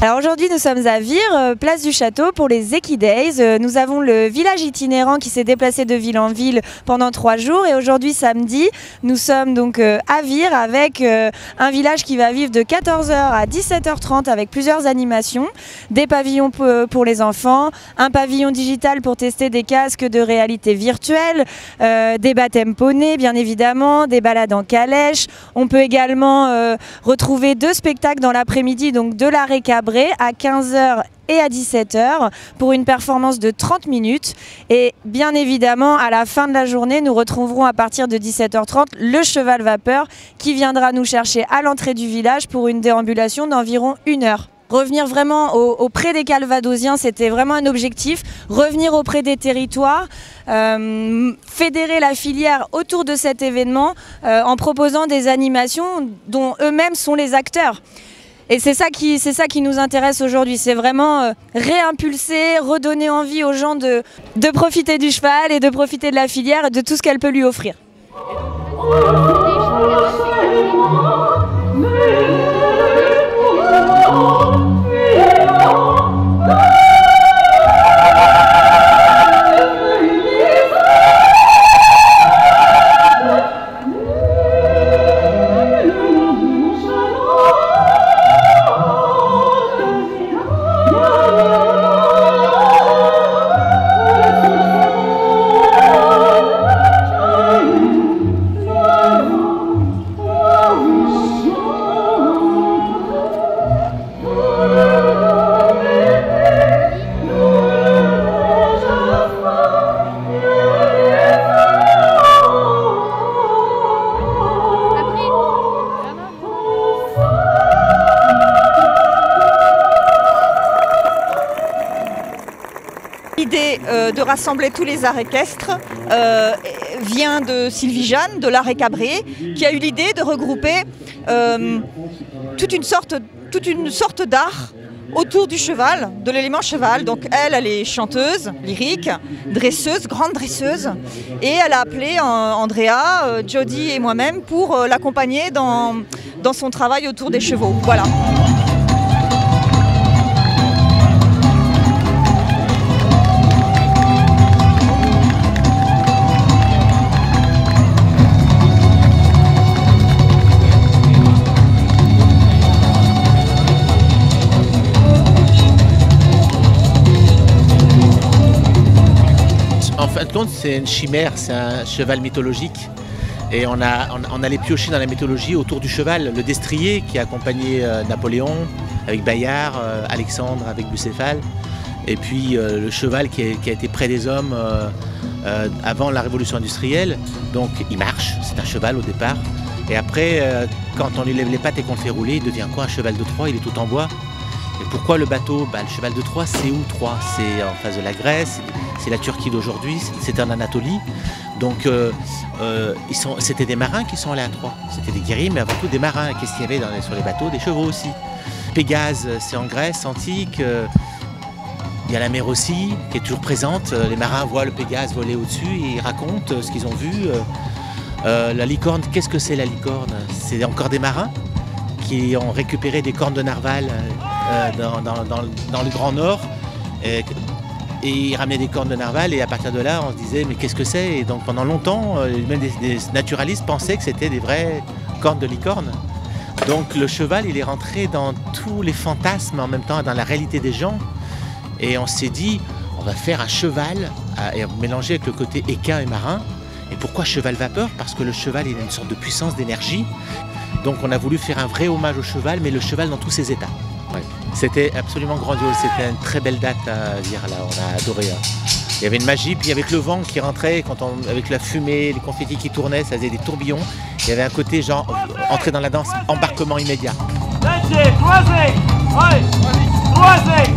Alors aujourd'hui nous sommes à Vire, place du Château pour les Equidays. Nous avons le village itinérant qui s'est déplacé de ville en ville pendant 3 jours et aujourd'hui samedi nous sommes donc à Vire avec un village qui va vivre de 14h à 17h30 avec plusieurs animations, des pavillons pour les enfants, un pavillon digital pour tester des casques de réalité virtuelle, des baptêmes poneys bien évidemment, des balades en calèche. On peut également retrouver 2 spectacles dans l'après-midi, donc de l'arrêt Cabré à 15h et à 17h pour une performance de 30 minutes. Et bien évidemment, à la fin de la journée, nous retrouverons à partir de 17h30 le cheval vapeur qui viendra nous chercher à l'entrée du village pour une déambulation d'environ 1 heure. Revenir vraiment auprès des Calvadosiens, c'était vraiment un objectif. Revenir auprès des territoires, fédérer la filière autour de cet événement en proposant des animations dont eux-mêmes sont les acteurs. Et c'est ça qui nous intéresse aujourd'hui, c'est vraiment réimpulser, redonner envie aux gens de profiter du cheval et de profiter de la filière et de tout ce qu'elle peut lui offrir. L'idée de rassembler tous les arts équestres vient de Sylvie Jeanne, de l'arrêt Cabré, qui a eu l'idée de regrouper toute une sorte d'art autour du cheval, de l'élément cheval. Donc elle est chanteuse, lyrique, dresseuse, grande dresseuse, et elle a appelé Andrea, Jody et moi-même pour l'accompagner dans son travail autour des chevaux. Voilà. En fin de compte, c'est une chimère, c'est un cheval mythologique. Et on allait piocher dans la mythologie autour du cheval. Le destrier qui a accompagné Napoléon avec Bayard, Alexandre avec Bucéphale. Et puis le cheval qui a été près des hommes avant la révolution industrielle. Donc il marche, c'est un cheval au départ. Et après, quand on lui lève les pattes et qu'on le fait rouler, il devient quoi? Un cheval de Troie, il est tout en bois. Et pourquoi le bateau? Le cheval de Troie, c'est où Troie? C'est en face de la Grèce, c'est la Turquie d'aujourd'hui, c'est en Anatolie. Donc c'était des marins qui sont allés à Troie. C'était des guerriers, mais avant tout des marins. Qu'est-ce qu'il y avait sur les bateaux? Des chevaux aussi. Pégase, c'est en Grèce antique. Il y a la mer aussi, qui est toujours présente. Les marins voient le Pégase voler au-dessus et ils racontent ce qu'ils ont vu. La licorne, qu'est-ce que c'est la licorne? C'est encore des marins qui ont récupéré des cornes de narval dans le Grand Nord. Et ils ramenaient des cornes de narval et à partir de là, on se disait mais qu'est-ce que c'est? Et donc pendant longtemps, même des naturalistes pensaient que c'était des vraies cornes de licorne. Donc le cheval, il est rentré dans tous les fantasmes, en même temps dans la réalité des gens. Et on s'est dit, on va faire un cheval et mélanger avec le côté équin et marin. Et pourquoi cheval vapeur? Parce que le cheval, il a une sorte de puissance, d'énergie. Donc on a voulu faire un vrai hommage au cheval, mais le cheval dans tous ses états. Ouais. C'était absolument grandiose, c'était une très belle date à Vire, là, on a adoré. Hein. Il y avait une magie, puis avec le vent qui rentrait, avec la fumée, les confettis qui tournaient, ça faisait des tourbillons. Il y avait un côté genre, entrer dans la danse, embarquement immédiat. Croisé, croisé,